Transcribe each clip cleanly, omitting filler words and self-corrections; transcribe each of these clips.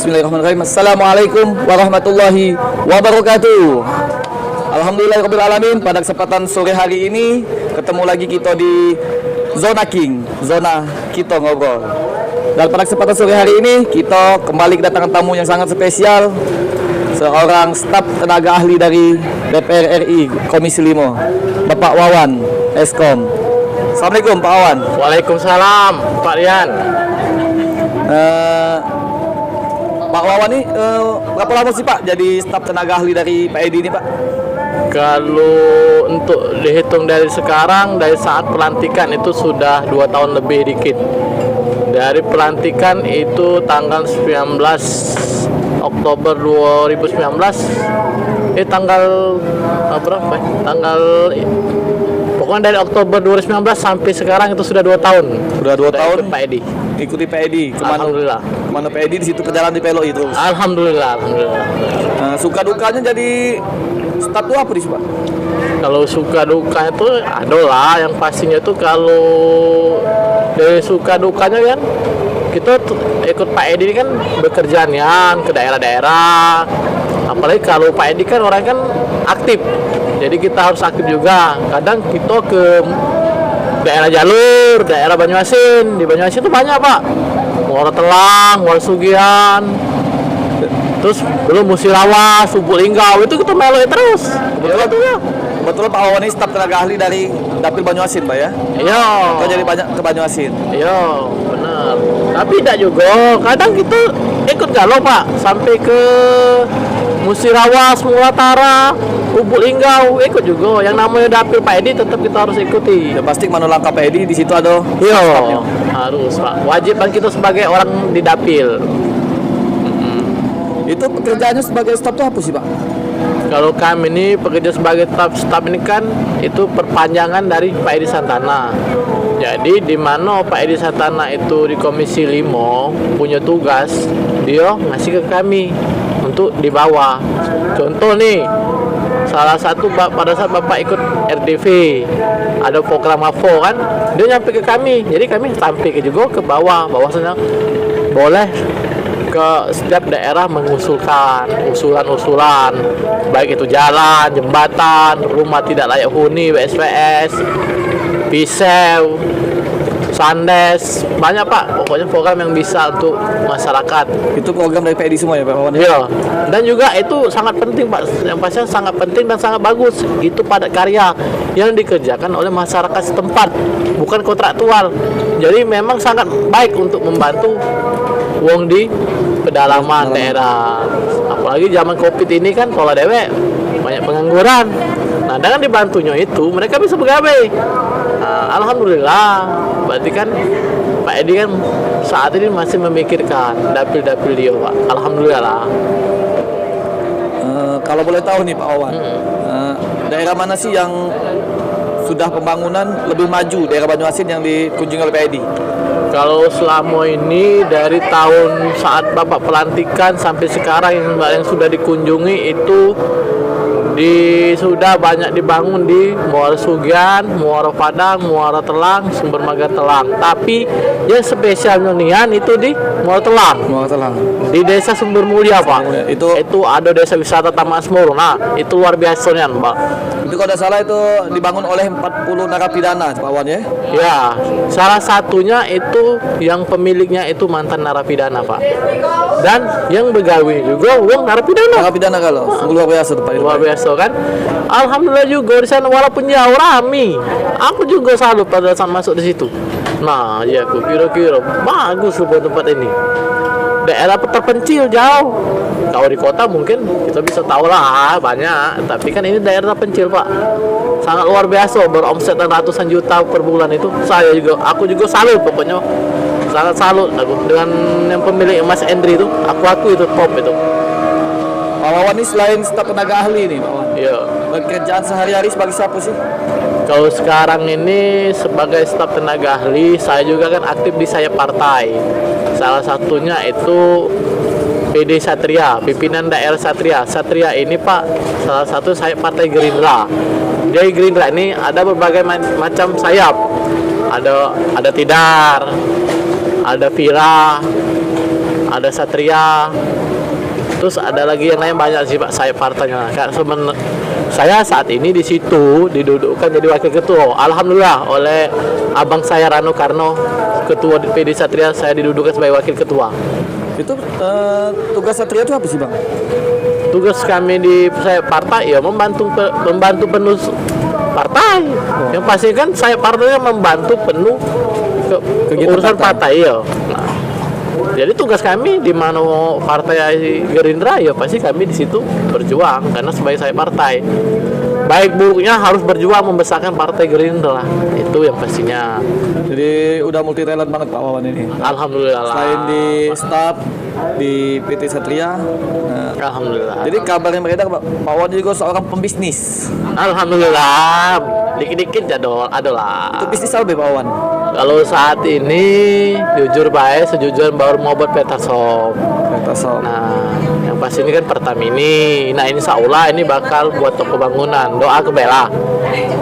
Bismillahirrahmanirrahim. Assalamualaikum warahmatullahi wabarakatuh. Alhamdulillahirabbil alamin. Pada kesempatan sore hari ini ketemu lagi kita di Zona King, zona kita ngobrol. Dan pada kesempatan sore hari ini kita kembali kedatangan tamu yang sangat spesial, seorang staf tenaga ahli dari DPR RI Komisi 5, Bapak Wawan Eskom. Assalamualaikum Pak Wawan. Waalaikumsalam Pak Rian. Pak Wawan ini berapa lama sih Pak jadi staf tenaga ahli dari Pak Edi ini Pak? Kalau untuk dihitung dari sekarang, dari saat pelantikan itu sudah 2 tahun lebih dikit. Dari pelantikan itu tanggal 19 Oktober 2019. Tanggal berapa? Pokoknya dari Oktober 2019 sampai sekarang itu sudah 2 tahun. Sudah 2 tahun Pak Edi. Ikuti Pak Edi. Alhamdulillah. Kemana Pak Edi di situ perjalanan di Pelo itu. Alhamdulillah. Suka dukanya jadi staf itu apa sih Pak? Kalau suka duka itu adalah yang pastinya itu kalau dari suka dukanya kan kita ikut Pak Edi ini kan bekerja ke daerah-daerah. Apalagi kalau Pak Edi kan orang kan aktif, jadi kita harus aktif juga. Kadang kita ke daerah jalur, daerah Banyuasin. Di Banyuasin itu banyak Pak, Muara Telang, Muara Sugihan, terus belum Musirawas, Lubuk Linggau, itu kita meloi terus. Kebetulan Pak Wawan ini staf tenaga ahli dari Dapil Banyuasin Pak ya? Iya. Kita jadi banyak ke Banyuasin. Iya, benar. Tapi tidak juga. Kadang kita ikut galau Pak, sampai ke Musirawas, Mulatara, Lubuk Linggau, ikut juga. Yang namanya Dapil Pak Edi tetap kita harus ikuti. Ya pasti mana langkah Pak Edi di situ ada. Iya, harus Pak. Wajib kan kita sebagai orang di Dapil. Itu pekerjaannya sebagai staf itu apa sih Pak? Kalau kami ini pekerja sebagai staf ini kan itu perpanjangan dari Pak Edi Santana. Jadi di mana Pak Edi Santana itu di Komisi 5 punya tugas, dia ngasih ke kami untuk dibawa. Contoh nih, salah satu pada saat Bapak ikut RDV, ada program AFO kan, dia nyampe ke kami. Jadi kami sampai juga ke bawah, bahwasanya boleh ke setiap daerah mengusulkan usulan-usulan, baik itu jalan, jembatan, rumah tidak layak huni, WSPS, pisau, sandes, banyak Pak. Pokoknya program yang bisa untuk masyarakat. Itu program dari Pak Edi semua ya Pak Wawan? Iya. Dan juga itu sangat penting Pak. Yang pastinya sangat penting dan sangat bagus. Itu padat karya yang dikerjakan oleh masyarakat setempat, bukan kontraktual. Jadi memang sangat baik untuk membantu wong di pedalaman daerah. Apalagi zaman Covid ini kan kalau dewek banyak pengangguran. Nah, dengan dibantunya itu mereka bisa bergawe. Nah, alhamdulillah. Berarti kan Pak Edi kan saat ini masih memikirkan dapil-dapil dia Pak. Alhamdulillah. Kalau boleh tahu nih Pak Wawan, daerah mana sih yang sudah pembangunan lebih maju daerah Banyuasin yang dikunjungi oleh Pak Edi? Kalau selama ini dari tahun saat Bapak pelantikan sampai sekarang yang sudah dikunjungi itu sudah banyak dibangun di Muara Sugihan, Muara Padang, Muara Telang, Sumber Maga Telang. Tapi yang spesialnya nian itu di Muara Telang. Muara Telang. Di Desa Sumber Mulia Pak. Itu ada desa wisata Taman Asmoro. Nah, itu luar biasa nian Pak. Itu kalau tidak salah itu dibangun oleh 40 narapidana Pak Wawan ya? Ya, salah satunya itu yang pemiliknya itu mantan narapidana Pak. Dan yang begawi juga wong narapidana. Narapidana kalau luar biasa tuh Pak. Luar biasa kan. Alhamdulillah juga di sana walaupun jauh rame. Aku juga salut pada saat masuk di situ. Nah, ya aku kira-kira bagus loh tempat ini. Daerah terpencil jauh. Kalau di kota mungkin kita bisa tahu lah banyak, tapi kan ini daerah terpencil Pak. Sangat luar biasa, beromset ratusan juta per bulan itu. Aku juga salut pokoknya. Sangat salut aku dengan yang pemilik Mas Endri itu. Aku itu top itu. Pak Wawan ini selain staf tenaga ahli nih Pak Wawan. Iya. Pekerjaan sehari-hari sebagai siapa sih? Kalau sekarang ini sebagai staf tenaga ahli, saya juga kan aktif di sayap partai. Salah satunya itu PD Satria, pimpinan daerah Satria. Satria ini Pak, salah satu sayap partai Gerindra. Jadi Gerindra ini ada berbagai macam sayap. Ada Tidar, ada Vira, ada Satria, terus ada lagi yang lain banyak sih Pak, saya partainya. Saya saat ini di situ didudukkan jadi wakil ketua. Alhamdulillah oleh abang saya Rano Karno, ketua PD Satria, saya didudukkan sebagai wakil ketua. Itu tugas Satria itu apa sih Bang? Tugas kami di saya partai ya membantu penuh partai. Yang pasti kan saya partainya membantu penuh Kegiatan urusan partai. partai ya. Nah, jadi tugas kami di mana partai Gerindra ya pasti kami di situ berjuang karena sebagai saya partai. Baik buruknya harus berjuang membesarkan partai Gerindra. Itu yang pastinya. Jadi udah multi talent banget Pak Wawan ini. Alhamdulillah. Selain di staf di PT Satria, Alhamdulillah. jadi kabar yang beredar Pak Wawan juga seorang pembisnis. Alhamdulillah. Dikit-dikit adalah. Itu bisnis apa Pak Wawan? Kalau saat ini jujur baik sejujurnya baru mau buat peta shop. Nah, yang pasti ini kan Pertamini. Nah, ini insya ini bakal buat toko bangunan. Doa ke Bella.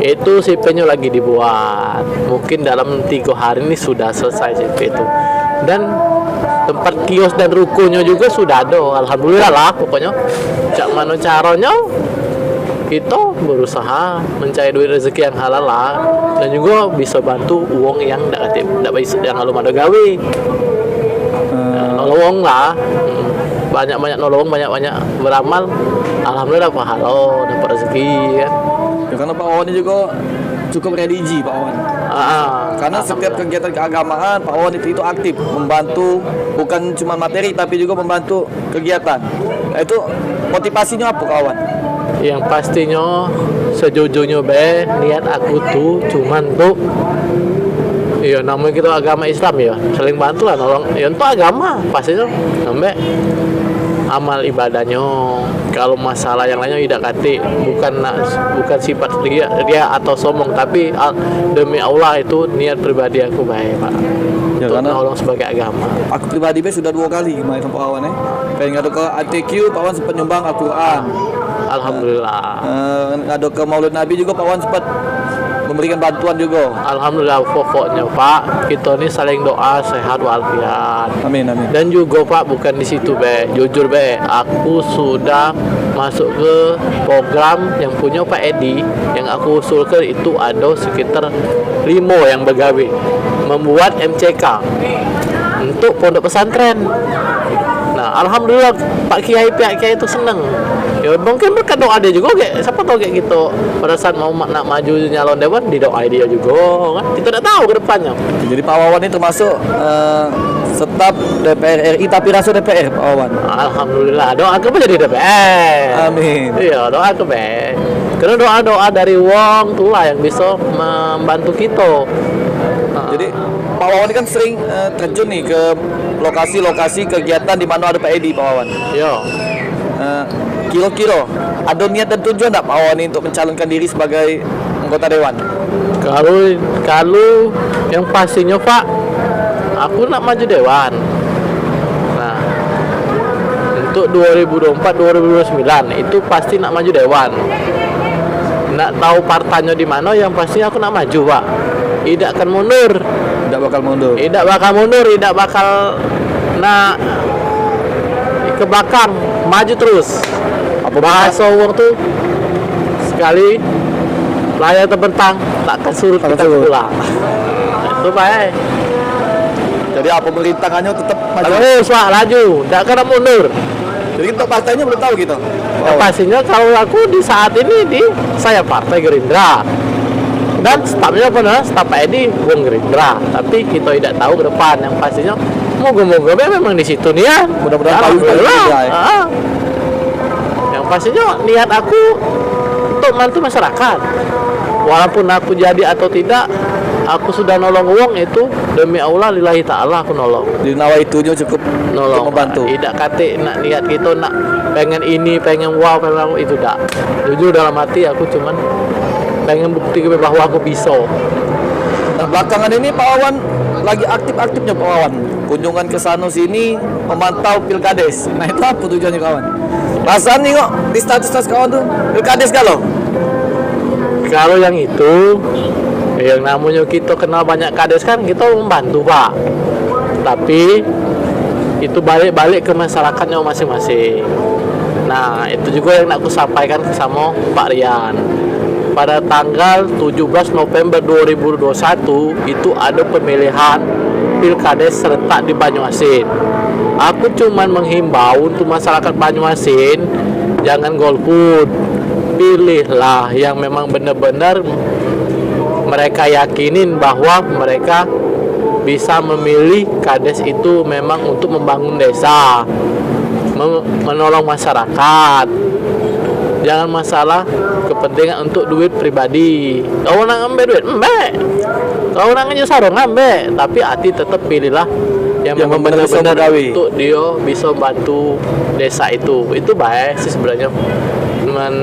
Itu CP-nya lagi dibuat. Mungkin dalam 3 hari ini sudah selesai CP itu. Dan tempat kios dan rukonya juga sudah ada. Alhamdulillah lah pokoknya. Cak mana caranya kita berusaha mencari duit rezeki yang halal lah, dan juga bisa bantu uang yang tidak bisa yang lalu ada gawe. Nolong lah, banyak nolong, banyak beramal. Alhamdulillah pahala dapat rezeki kan. Ya, karena Pak Wawan ini juga cukup religi Pak Wawan. Karena setiap kegiatan keagamaan Pak Wawan itu aktif membantu, bukan cuma materi tapi juga membantu kegiatan. Nah, itu motivasinya apa Pak Wawan? Yang pastinya sejujurnya niat aku tuh cuman tuh iya namanya kita agama Islam ya, saling bantu lah nolong ya untuk agama pastinya sampai amal ibadahnya. Kalau masalah yang lainnya tidak kati, bukan sifat dia atau sombong, tapi demi Allah itu niat pribadi aku baik Pak Ya, untuk karena nolong sebagai agama. aku pribadi sudah 2 kali kemarin Pak Wawan ya. Kayak ngadu ke ATQ Pak Wawan sempat nyumbang Al-Quran. Alhamdulillah. Ngadu ke Maulid Nabi juga Pak Wawan sempat memberikan bantuan juga. Alhamdulillah pokoknya Pak, kita ini saling doa sehat walafiat. Amin amin. Dan juga Pak bukan di situ jujur aku sudah masuk ke program yang punya Pak Edi yang aku usulkan itu ada sekitar 5 yang begawe membuat MCK untuk pondok pesantren. Nah, alhamdulillah Pak Kiai pihak Kiai itu seneng. Ya mungkin berkat doa dia juga kayak siapa tahu kayak gitu. Pada saat mau nak maju nyalon dewan didoai dia juga kan. Kita tidak tahu ke depannya. Jadi Pak Wawan ini termasuk staf DPR RI tapi rasa DPR Pak Wawan. Alhamdulillah doa ke jadi DPR. Amin. Iya doa ke karena doa dari wong itulah yang bisa membantu kita. Jadi Pak Wawan ini kan sering terjun nih ke lokasi-lokasi kegiatan di mana ada Pak Edi Pak Wawan. Yo. Kira-kira ada niat dan tujuan tak Pak Wawan ini untuk mencalonkan diri sebagai anggota dewan? Kalau yang pastinya Pak, aku nak maju dewan. Nah, untuk 2024-2029 itu pasti nak maju dewan. Nak tahu partainya di mana, yang pasti aku nak maju Pak. Tidak akan mundur. Tidak bakal mundur. Tidak bakal mundur, tidak bakal nak ke belakang, maju terus. Apa bahasa orang tuh sekali layar terbentang takkan surut kita pulang. Itu baik. Jadi apa pemerintahannya tetap maju. Terus Pak laju, tidak kena mundur. Jadi untuk partainya belum tahu gitu. Ya, pastinya kalau aku di saat ini saya partai Gerindra. Dan stafnya benar, staf Edi Wong Gerindra. Tapi kita tidak tahu ke depan. Yang pastinya moga-moga memang di situ nih ya. Mudah-mudahan Alhamdulillah. Yang pastinya niat aku untuk membantu masyarakat. Walaupun aku jadi atau tidak, aku sudah nolong uang itu demi Allah lillahi ta'ala aku nolong. Di nawa itunya cukup Nolong. untuk membantu. Tidak kate nak niat kita nak pengen ini, pengen wow, pengen itu tak. Jujur dalam hati aku cuman pengen bukti bahwa aku bisa. Nah, belakangan ini Pak Wawan lagi aktif-aktifnya Pak Wawan. Kunjungan ke sana sini memantau Pilkades. Nah, itu apa tujuannya kawan? Rasanya kok di status kawan tuh Pilkades kalau? Kalau yang itu yang namanya kita kenal banyak kades kan kita membantu Pak. Tapi itu balik-balik ke masyarakatnya masing-masing. Nah, itu juga yang nak aku sampaikan ke sama Pak Rian. Pada tanggal 17 November 2021 itu ada pemilihan Pilkades serentak di Banyuasin. Aku cuman menghimbau untuk masyarakat Banyuasin, jangan golput. Pilihlah yang memang benar-benar mereka yakinin bahwa mereka bisa memilih kades itu memang untuk membangun desa, menolong masyarakat. Jangan masalah kepentingan untuk duit pribadi. Kau nak ambil duit, kau nak ngejus sarung ambil, tapi hati tetap pilihlah yang memang benar-benar untuk dia bisa bantu desa itu. Itu baik sih sebenarnya.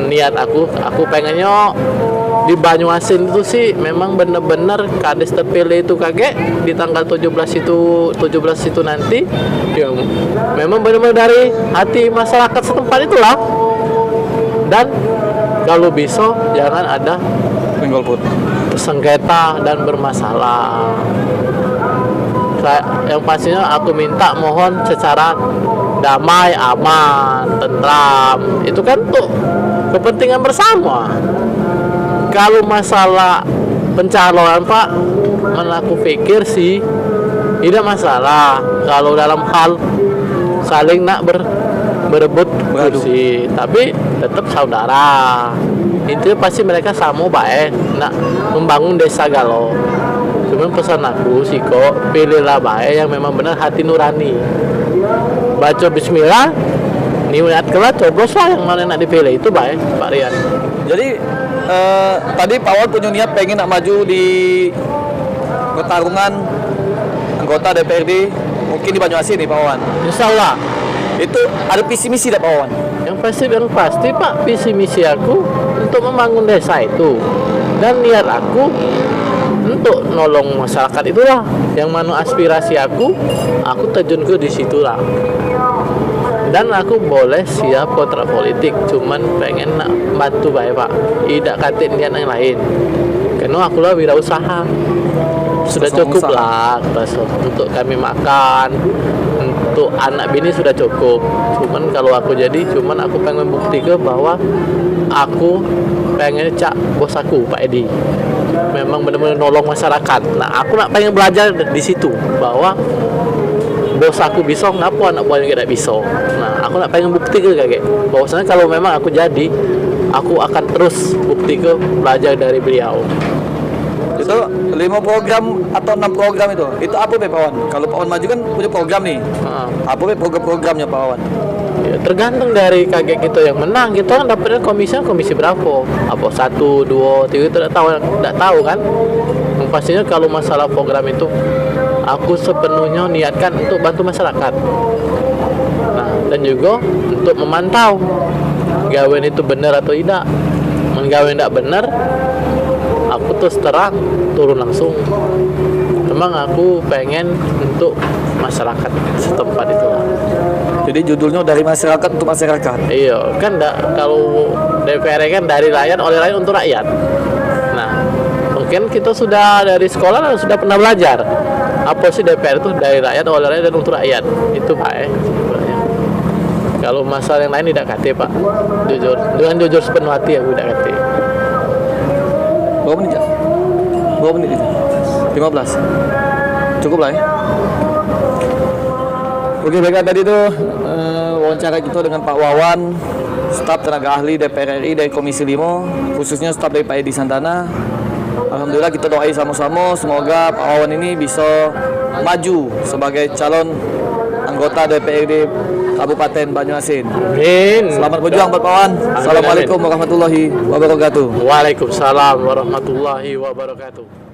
Niat aku pengennya di Banyuasin itu sih memang benar-benar kades terpilih itu kakek di tanggal 17 itu nanti ya, memang benar-benar dari hati masyarakat setempat itulah. Dan kalau bisa jangan ada golput, sengketa dan bermasalah. Yang pastinya aku minta mohon secara damai, aman, tentram. Itu kan tuh kepentingan bersama. Kalau masalah pencalonan Pak, aku pikir sih tidak masalah kalau dalam hal saling nak berebut kursi, tapi tetap saudara. Intinya pasti mereka sama baik nak membangun desa galau. Cuman pesan aku sih kok pilihlah baik yang memang benar hati nurani. Baca bismillah, niat kelak coblos lah yang mana nak dipilih itu baik Pak Rian. Jadi tadi Pak Wawan punya niat pengen nak maju di pertarungan anggota DPRD mungkin di Banyuasin nih Pak Wawan. Insya Allah. Itu ada visi misi dah Pak Wawan? Yang pasti Pak, visi misi aku untuk membangun desa itu, dan niat aku untuk nolong masyarakat itulah. Yang mana aspirasi aku terjun ke di situlah. Dan aku boleh siap kontrak politik, cuman pengen nak bantu baik Pak, tidak katin niat yang lain. Karena aku lah wirausaha, sudah cukup lah untuk kami makan, untuk anak bini sudah cukup. Cuman kalau aku aku pengen membuktikan bahwa aku pengen cak bos aku Pak Edi memang benar-benar nolong masyarakat. Nah, aku nak pengen belajar di situ bahwa bos aku bisa, kenapa anak buahnya tidak bisa. Nah, aku nak pengen bukti ke kakek bahwasanya kalau memang aku jadi, aku akan terus bukti ke belajar dari beliau. Itu 5 program atau 6 program itu apa Pak Wawan? Kalau Pak Wawan maju kan punya program nih. Apa program-programnya Pak Wawan? Ya, tergantung dari kakek kita yang menang. Kita kan dapatnya komisi berapa? Apa 1, 2, 3 itu tidak tahu kan? Pastinya kalau masalah program itu aku sepenuhnya niatkan untuk bantu masyarakat. Nah, dan juga untuk memantau gawen itu benar atau tidak. Menggawen tidak benar, aku terus terang turun langsung. Memang aku pengen untuk masyarakat setempat itu. Jadi judulnya dari masyarakat untuk masyarakat. Iya, kan kalau DPR kan dari rakyat oleh rakyat untuk rakyat. Nah, mungkin kita sudah dari sekolah sudah pernah belajar apa sih DPR itu dari rakyat oleh rakyat dan untuk rakyat. Itu Pak sebenarnya. Kalau masalah yang lain tidak kate Pak. Jujur, dengan jujur sepenuh hati aku tidak kate. Berapa menit ya? 15. Cukup lah ya. Oke, baiklah tadi itu wawancara kita dengan Pak Wawan, staf tenaga ahli DPR RI dari Komisi 5, khususnya staf dari Pak Edi Santana. Alhamdulillah kita doai sama-sama semoga Pak Wawan ini bisa maju sebagai calon anggota DPRD Kabupaten Banyuasin. Amin. Selamat berjuang Pak Wawan. Assalamualaikum warahmatullahi wabarakatuh. Waalaikumsalam warahmatullahi wabarakatuh.